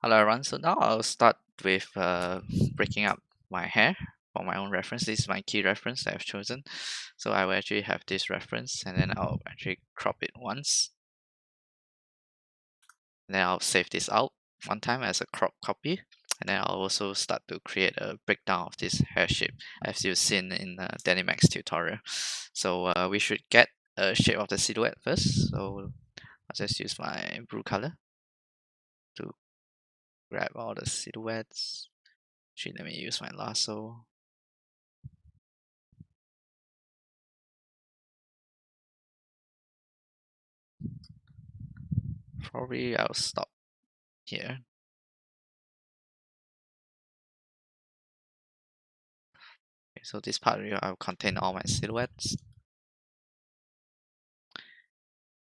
Hello everyone, so now I'll start with breaking up my hair for my own reference. This is my key reference that I've chosen. So I will actually have this reference and then I'll actually crop it once. And then I'll save this out one time as a crop copy. And then I'll also start to create a breakdown of this hair shape as you've seen in DannyMac's tutorial. So we should get a shape of the silhouette first. So I'll just use my blue color to grab all the silhouettes. Actually, let me use my lasso. Probably I'll stop here. Okay, so this part here I'll contain all my silhouettes.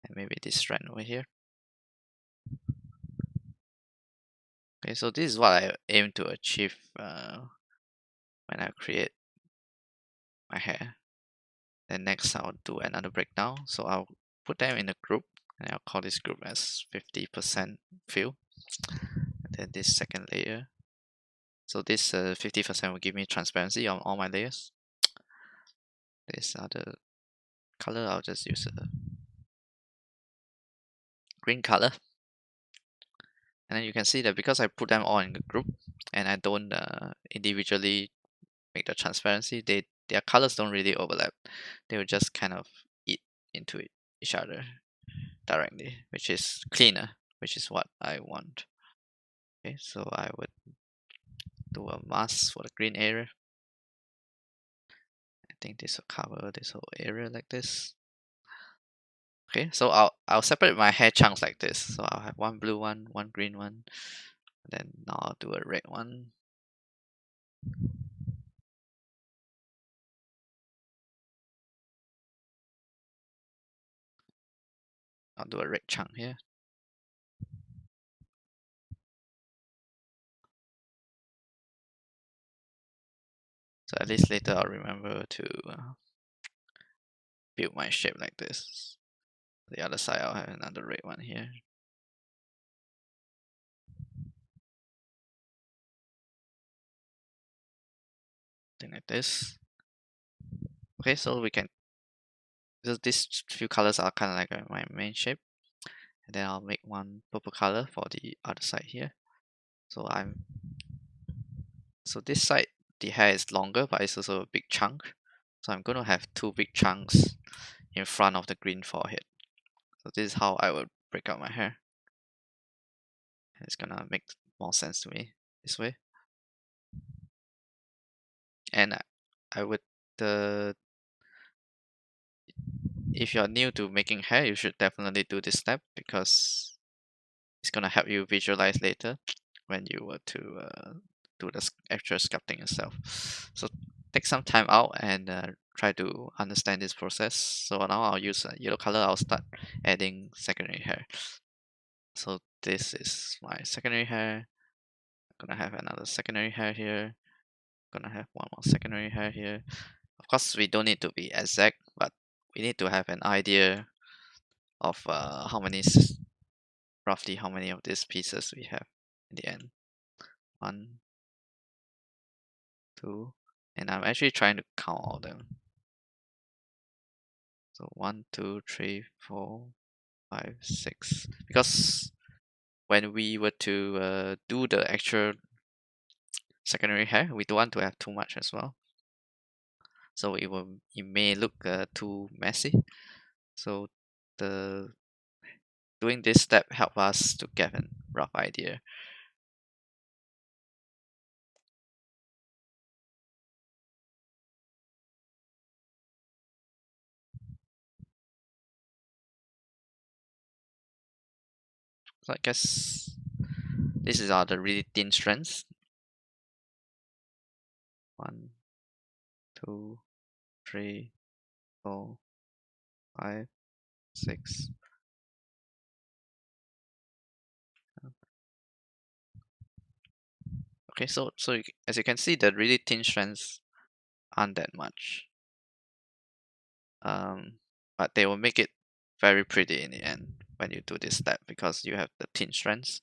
And maybe this strand over here. Okay, so this is what I aim to achieve when I create my hair. Then next I'll do another breakdown. So I'll put them in a group and I'll call this group as 50% fill. And then this second layer. So this 50% will give me transparency on all my layers. This other color, I'll just use a green color. And then you can see that because I put them all in a group and I don't individually make the transparency, their colors don't really overlap. They will just kind of eat into each other directly, which is cleaner, which is what I want. Okay, so I would do a mask for the green area. I think this will cover this whole area like this. Okay, so I'll separate my hair chunks like this. So I'll have one blue one, one green one, then now I'll do a red one. I'll do a red chunk here. So at least later I'll remember to build my shape like this. The other side I'll have another red one here. Thing like this. Okay, so we can, so these few colors are kind of like my main shape. And then I'll make one purple color for the other side here. So so this side, the hair is longer, but it's also a big chunk. So I'm going to have two big chunks in front of the green forehead. So this is how I would break up my hair. It's gonna make more sense to me this way. And I would, if you're new to making hair, you should definitely do this step because it's gonna help you visualize later when you were to do the actual sculpting itself. So take some time out and try to understand this process. So now I'll use a yellow color. I'll start adding secondary hair. So this is my secondary hair. I'm gonna have another secondary hair here. I'm gonna have one more secondary hair here. Of course, we don't need to be exact, but we need to have an idea of roughly how many of these pieces we have in the end. 1, 2, and I'm actually trying to count all of them. So 1, 2, 3, 4, 5, 6. Because when we were to do the actual secondary hair, we don't want to have too much as well. So it may look too messy. So doing this step help us to get a rough idea. So I guess this is all the really thin strands. 1, 2, 3, 4, 5, 6. Okay, so as you can see, the really thin strands aren't that much, but they will make it very pretty in the end when you do this step because you have the thin strands.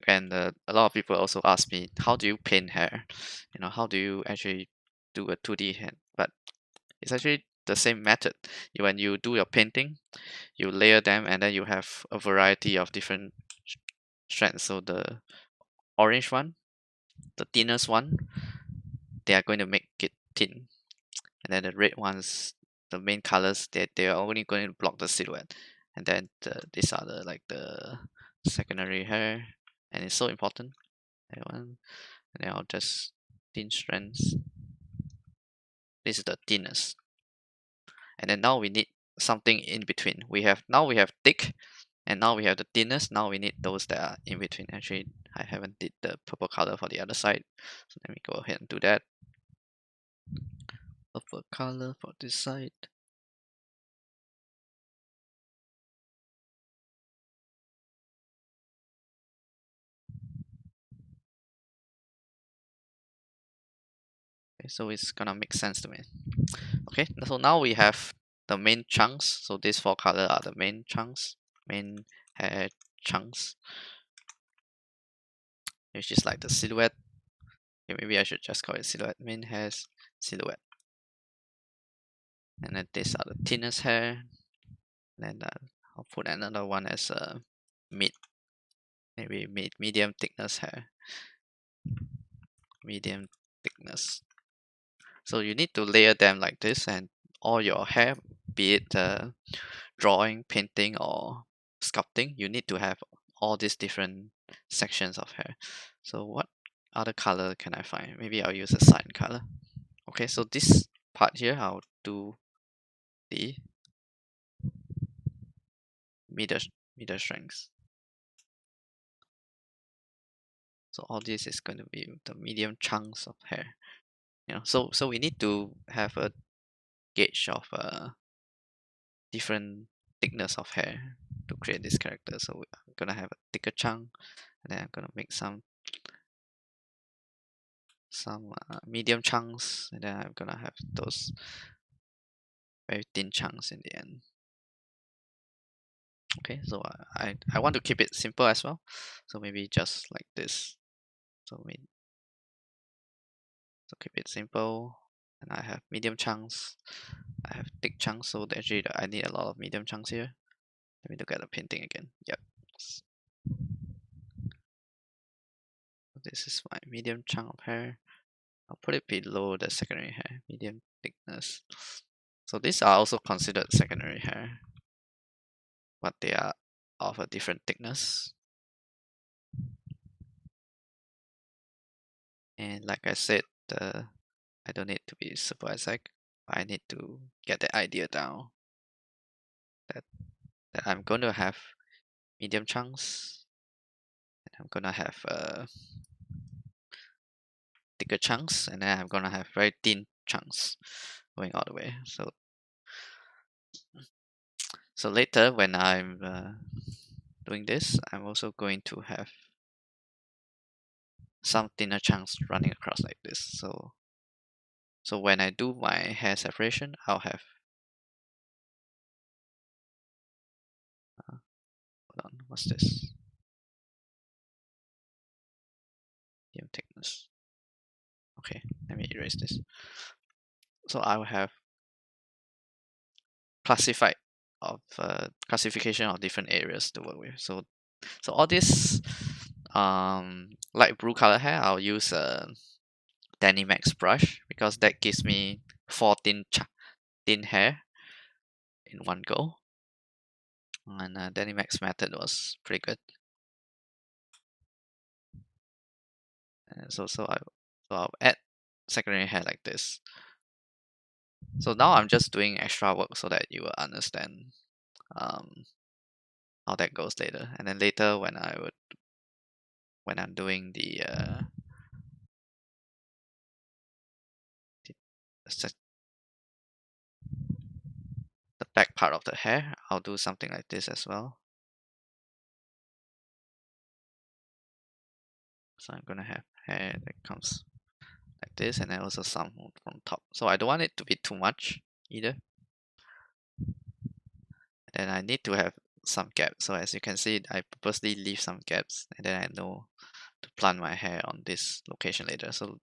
And a lot of people also ask me, how do you paint hair? How do you actually do a 2D hand? But it's actually the same method. When you do your painting, you layer them, and then you have a variety of different strands. So the orange one, the thinnest one, they are going to make it thin. And then the red ones, the main colors, they are only going to block the silhouette. And then these are the secondary hair, and it's so important. That one, and then I'll just thin strands. This is the thinnest. And then now we need something in between. We have thick, and now we have the thinnest. Now we need those that are in between. Actually, I haven't did the purple color for the other side, so let me go ahead and do that. Purple color for this side. Okay, so it's gonna make sense to me. Okay, so now we have the main chunks. So these four colors are the main chunks, main hair chunks, which is like the silhouette. Okay, maybe I should just call it silhouette. Main hair's silhouette. And then these are the thinnest hair. And then I'll put another one as a maybe medium thickness hair. Medium thickness. So you need to layer them like this, and all your hair, be it drawing, painting, or sculpting, you need to have all these different sections of hair. So what other color can I find? Maybe I'll use a cyan color. Okay, so this part here, I'll do the middle strength. So all this is going to be the medium chunks of hair. So we need to have a gauge of different thickness of hair to create this character. So I'm gonna have a thicker chunk, and then I'm gonna make some medium chunks, and then I'm gonna have those very thin chunks in the end. Okay, so I want to keep it simple as well, so maybe just like this. So keep it simple, and I have medium chunks, I have thick chunks, so actually I need a lot of medium chunks here. Let me look at the painting again. Yep. This is my medium chunk of hair. I'll put it below the secondary hair, medium thickness. So these are also considered secondary hair, but they are of a different thickness. And like I said, I don't need to be super exact. I need to get the idea down that I'm going to have medium chunks, and I'm gonna have thicker chunks, and then I'm gonna have very thin chunks going all the way. So later when I'm doing this, I'm also going to have some thinner chunks running across like this. So when I do my hair separation, I'll have hold on, what's this? Medium thickness. Okay, let me erase this. So I will have classification of different areas to work with. So all this light blue color hair, I'll use a DannyMac brush, because that gives me 4 thin hair in one go. And DannyMac's method was pretty good. So I'll add secondary hair like this. So now I'm just doing extra work so that you will understand how that goes later. And then later when I'm doing the back part of the hair, I'll do something like this as well. So I'm gonna have hair that comes like this, and then also some from top. So I don't want it to be too much either. And I need to have some gaps. So as you can see, I purposely leave some gaps, and then I know to plant my hair on this location later. So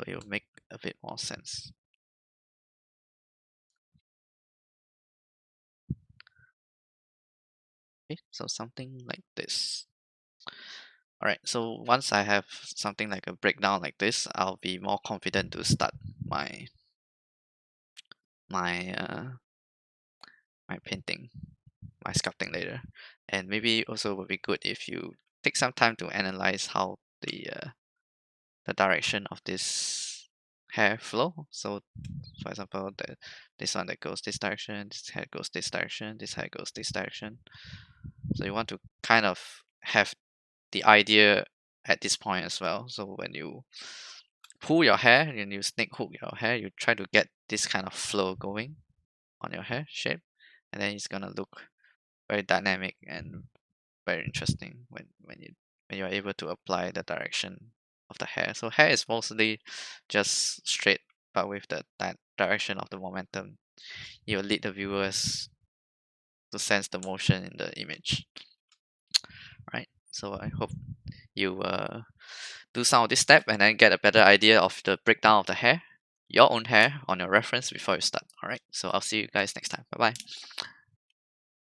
it will make a bit more sense. Okay, so something like this. All right, so once I have something like a breakdown like this, I'll be more confident to start my my uh, my painting, my sculpting later. And maybe also would be good if you take some time to analyze how the direction of this hair flow. So for example, this one that goes this direction, this hair goes this direction, this hair goes this direction. So you want to kind of have the idea at this point as well. So when you pull your hair and you snake hook your hair, you try to get this kind of flow going on your hair shape, and then it's gonna look very dynamic and very interesting when you're able to apply the direction of the hair. So hair is mostly just straight, but with the direction of the momentum, you will lead the viewers to sense the motion in the image. Right. So I hope you do some of this step and then get a better idea of the breakdown of the hair, your own hair, on your reference before you start. All right. So I'll see you guys next time. Bye bye.